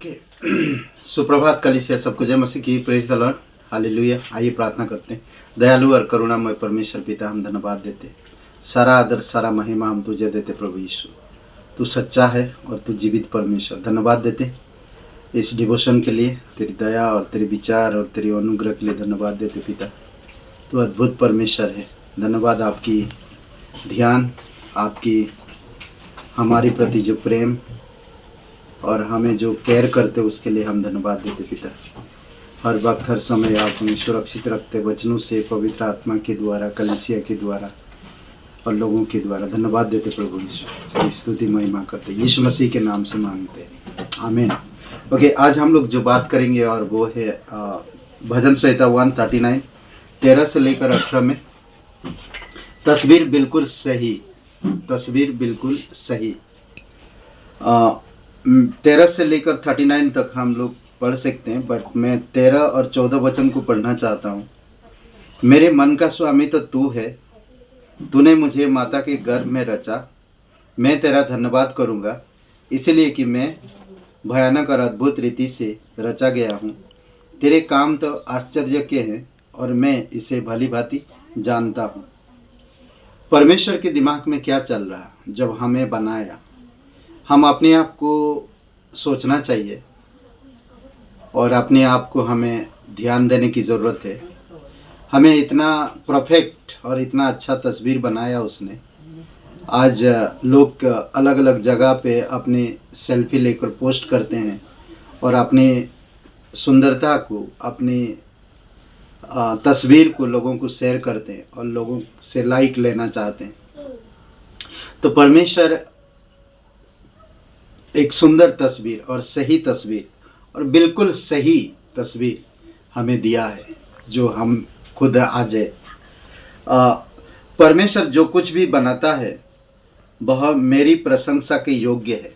Okay सुप्रभात कलीसिया, सबको जय मसीह की। Praise the Lord, hallelujah. आइए प्रार्थना करते हैं। दयालु और करुणामय परमेश्वर पिता, हम धन्यवाद देते, सारा आदर सारा महिमा हम तुझे देते। प्रभु यीशु, तू सच्चा है और तू जीवित परमेश्वर। धन्यवाद देते इस डिवोशन के लिए, तेरी दया और तेरे विचार और तेरी अनुग्रह के लिए धन्यवाद देते। पिता, तू अद्भुत परमेश्वर है। धन्यवाद आपकी ध्यान, आपकी हमारी प्रति जो प्रेम और हमें जो केयर करते उसके लिए हम धन्यवाद देते। पिता, हर वक्त हर समय आप हमें सुरक्षित रखते, वचनों से, पवित्र आत्मा के द्वारा, कलीसिया के द्वारा और लोगों के द्वारा। धन्यवाद देते प्रभु यीशु, स्तुति महिमा करते यीशु मसीह के नाम से मांगते हैं, आमीन। ओके, आज हम लोग जो बात करेंगे और वो है भजन संहिता 139 13 से लेकर 18 में तस्वीर बिल्कुल सही। तस्वीर बिल्कुल सही 13 से लेकर 39 तक हम लोग पढ़ सकते हैं, बट मैं 13 और 14 वचन को पढ़ना चाहता हूँ। मेरे मन का स्वामी तो तू है, तूने मुझे माता के गर्भ में रचा। मैं तेरा धन्यवाद करूँगा, इसलिए कि मैं भयानक और अद्भुत रीति से रचा गया हूँ। तेरे काम तो आश्चर्य के हैं और मैं इसे भली भांति जानता हूँ। परमेश्वर के दिमाग में क्या चल रहा जब हमें बनाया, हम अपने आप को सोचना चाहिए और अपने आप को हमें ध्यान देने की ज़रूरत है। हमें इतना परफेक्ट और इतना अच्छा तस्वीर बनाया उसने। आज लोग अलग अलग जगह पे अपनी सेल्फी लेकर पोस्ट करते हैं और अपनी सुंदरता को, अपनी तस्वीर को लोगों को शेयर करते हैं और लोगों से लाइक लेना चाहते हैं। तो परमेश्वर एक सुंदर तस्वीर और सही तस्वीर और बिल्कुल सही तस्वीर हमें दिया है, जो हम खुद आज परमेश्वर जो कुछ भी बनाता है वह मेरी प्रशंसा के योग्य है।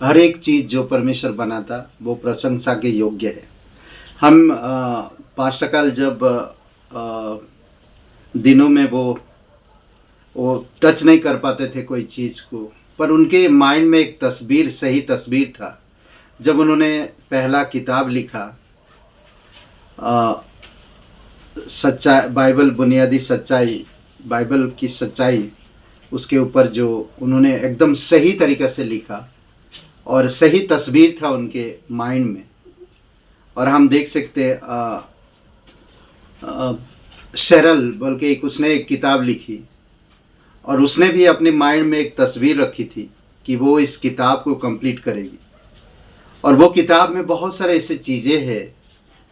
हर एक चीज़ जो परमेश्वर बनाता वो प्रशंसा के योग्य है। हम पास्टकाल जब दिनों में वो टच नहीं कर पाते थे कोई चीज़ को, पर उनके माइंड में एक तस्वीर, सही तस्वीर था। जब उन्होंने पहला किताब लिखा, सच्चाई, बाइबल, बुनियादी सच्चाई, बाइबल की सच्चाई, उसके ऊपर जो उन्होंने एकदम सही तरीक़े से लिखा और सही तस्वीर था उनके माइंड में। और हम देख सकते शेरल बोल के उसने एक किताब लिखी और उसने भी अपने माइंड में एक तस्वीर रखी थी कि वो इस किताब को कंप्लीट करेगी। और वो किताब में बहुत सारे ऐसे चीज़ें हैं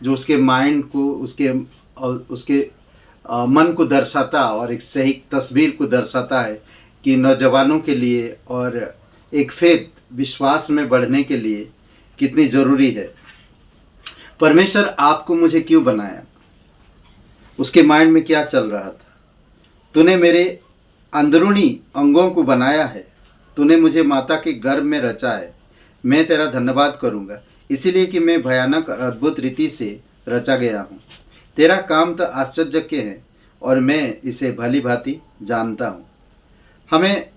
जो उसके माइंड को, उसके मन को दर्शाता और एक सही तस्वीर को दर्शाता है कि नौजवानों के लिए और एक फेथ, विश्वास में बढ़ने के लिए कितनी ज़रूरी है। परमेश्वर आपको मुझे क्यों बनाया, उसके माइंड में क्या चल रहा था। तूने मेरे अंदरूनी अंगों को बनाया है, तूने मुझे माता के गर्भ में रचा है। मैं तेरा धन्यवाद करूँगा, इसीलिए कि मैं भयानक और अद्भुत रीति से रचा गया हूँ। तेरा काम तो आश्चर्य के हैं और मैं इसे भली भांति जानता हूँ। हमें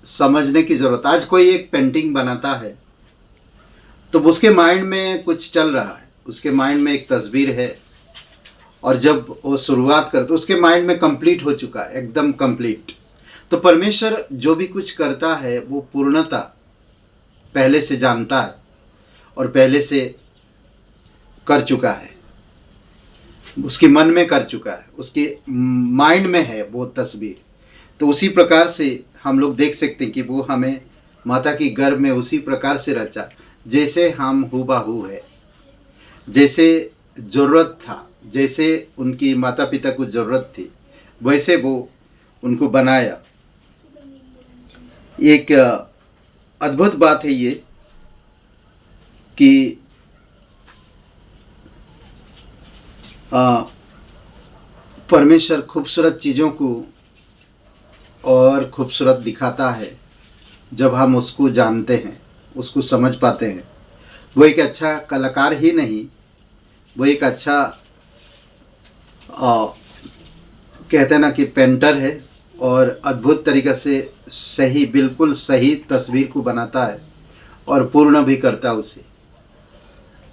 समझने की ज़रूरत। आज कोई एक पेंटिंग बनाता है तो उसके माइंड में कुछ चल रहा है, उसके माइंड में एक तस्वीर है, और जब वो शुरुआत कर तो उसके माइंड में कंप्लीट हो चुका है, एकदम कंप्लीट। तो परमेश्वर जो भी कुछ करता है वो पूर्णता पहले से जानता है और पहले से कर चुका है, उसके मन में कर चुका है, उसके माइंड में है वो तस्वीर। तो उसी प्रकार से हम लोग देख सकते हैं कि वो हमें माता की गर्भ में उसी प्रकार से रचा जैसे हम हूबहू है, जैसे ज़रूरत था, जैसे उनकी माता पिता को ज़रूरत थी, वैसे वो उनको बनाया। एक अद्भुत बात है ये कि परमेश्वर खूबसूरत चीज़ों को और खूबसूरत दिखाता है जब हम उसको जानते हैं, उसको समझ पाते हैं। वो एक अच्छा कलाकार ही नहीं, वो एक अच्छा कहते हैं ना कि पेंटर है और अद्भुत तरीक़े से सही, बिल्कुल सही तस्वीर को बनाता है और पूर्ण भी करता उसे।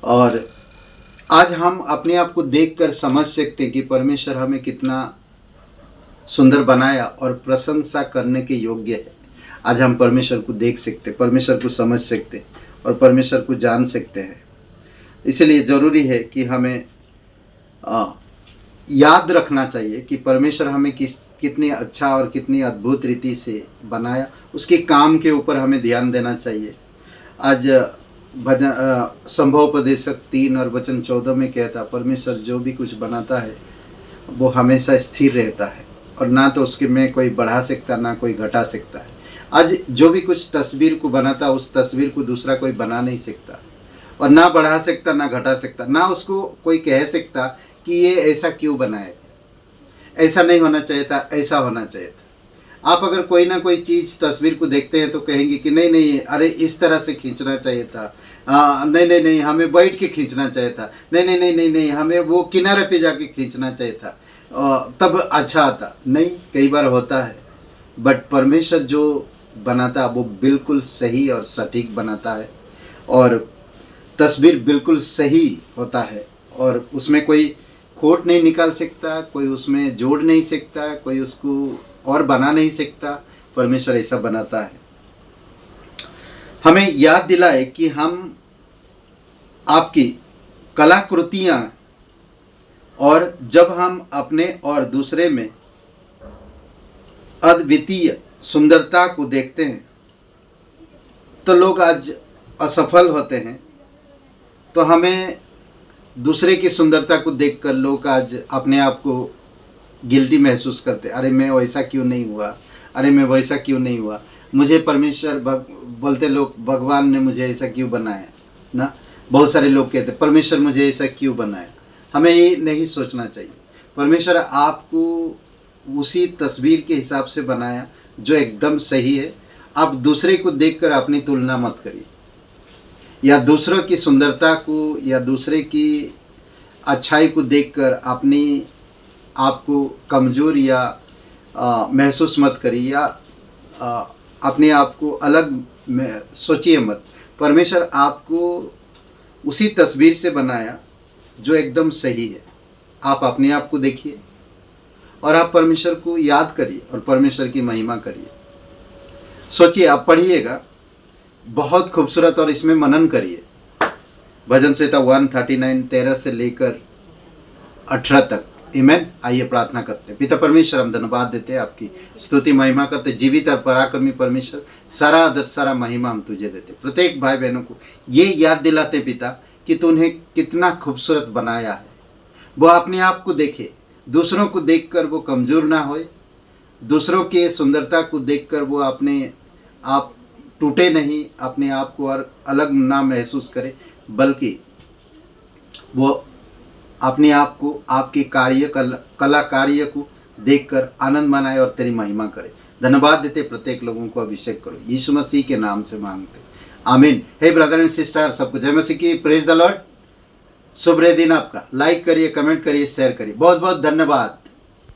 और आज हम अपने आप को देखकर समझ सकते हैं कि परमेश्वर हमें कितना सुंदर बनाया और प्रशंसा करने के योग्य है। आज हम परमेश्वर को देख सकते, परमेश्वर को समझ सकते और परमेश्वर को जान सकते हैं। इसलिए ज़रूरी है कि हमें याद रखना चाहिए कि परमेश्वर हमें कितनी अच्छा और कितनी अद्भुत रीति से बनाया, उसके काम के ऊपर हमें ध्यान देना चाहिए। आज भजन संभवोपदेशक 3 और वचन 14 में कहता, परमेश्वर जो भी कुछ बनाता है वो हमेशा स्थिर रहता है और ना तो उसके में कोई बढ़ा सकता ना कोई घटा सकता है। आज जो भी कुछ तस्वीर को बनाता, उस तस्वीर को दूसरा कोई बना नहीं सकता और ना बढ़ा सकता ना घटा सकता, ना उसको कोई कह सकता कि ये ऐसा क्यों बनाया गया, ऐसा नहीं होना चाहिए था, ऐसा होना चाहिए था। आप अगर कोई ना कोई चीज़ तस्वीर को देखते हैं तो कहेंगे कि नहीं नहीं, अरे इस तरह से खींचना चाहिए था, नहीं नहीं नहीं, हमें बैठ के खींचना चाहिए था, नहीं नहीं नहीं नहीं नहीं, हमें वो किनारे पे जाके खींचना चाहिए था, तब अच्छा आता। नहीं, कई बार होता है, बट परमेश्वर जो बनाता है वो बिल्कुल सही और सटीक बनाता है और तस्वीर बिल्कुल सही होता है और उसमें कोई खोट नहीं निकाल सकता, कोई उसमें जोड़ नहीं सकता, कोई उसको और बना नहीं सकता। परमेश्वर ऐसा बनाता है। हमें याद दिलाए कि हम आपकी कलाकृतियाँ और जब हम अपने और दूसरे में अद्वितीय सुंदरता को देखते हैं तो लोग आज असफल होते हैं। तो हमें दूसरे की सुंदरता को देखकर लोग आज अपने आप को गिल्टी महसूस करते, अरे मैं वैसा क्यों नहीं हुआ, अरे मैं वैसा क्यों नहीं हुआ, मुझे परमेश्वर बोलते लोग, भगवान ने मुझे ऐसा क्यों बनाया ना। बहुत सारे लोग कहते परमेश्वर मुझे ऐसा क्यों बनाया। हमें ये नहीं सोचना चाहिए। परमेश्वर आपको उसी तस्वीर के हिसाब से बनाया जो एकदम सही है। आप दूसरे को देखकर अपनी तुलना मत करिए या दूसरों की सुंदरता को या दूसरे की अच्छाई को देखकर अपनी आपको कमज़ोर या महसूस मत करिए या अपने आप को अलग सोचिए मत। परमेश्वर आपको उसी तस्वीर से बनाया जो एकदम सही है। आप अपने आप को देखिए और आप परमेश्वर को याद करिए और परमेश्वर की महिमा करिए। सोचिए, आप पढ़िएगा, बहुत खूबसूरत, और इसमें मनन करिए। भजन संहिता 139 13 से लेकर 18 तक। आमीन। आइए प्रार्थना करते हैं। पिता परमेश्वर, हम धन्यवाद देते हैं, आपकी स्तुति महिमा करते। जीवित और पराक्रमी परमेश्वर, सारा आदर सारा महिमा हम तुझे देते। प्रत्येक भाई बहनों को ये याद दिलाते पिता कि तू उन्हें कितना खूबसूरत बनाया है। वो अपने आप को देखे, दूसरों को देखकर वो कमज़ोर ना होए, दूसरों के सुंदरता को देखकर वो अपने आप टूटे नहीं, अपने आप को और अलग ना महसूस करे, बल्कि वो अपने आप को आपके कला कार्य को देखकर आनंद मनाए और तेरी महिमा करे। धन्यवाद देते, प्रत्येक लोगों को अभिषेक करो, यीशु मसीह के नाम से मांगते, आमीन। हे ब्रदर एंड सिस्टर, सबको जय मसीह की, प्रेज द लॉर्ड। शुभ दिन आपका। लाइक करिए, कमेंट करिए, शेयर करिए। बहुत बहुत धन्यवाद।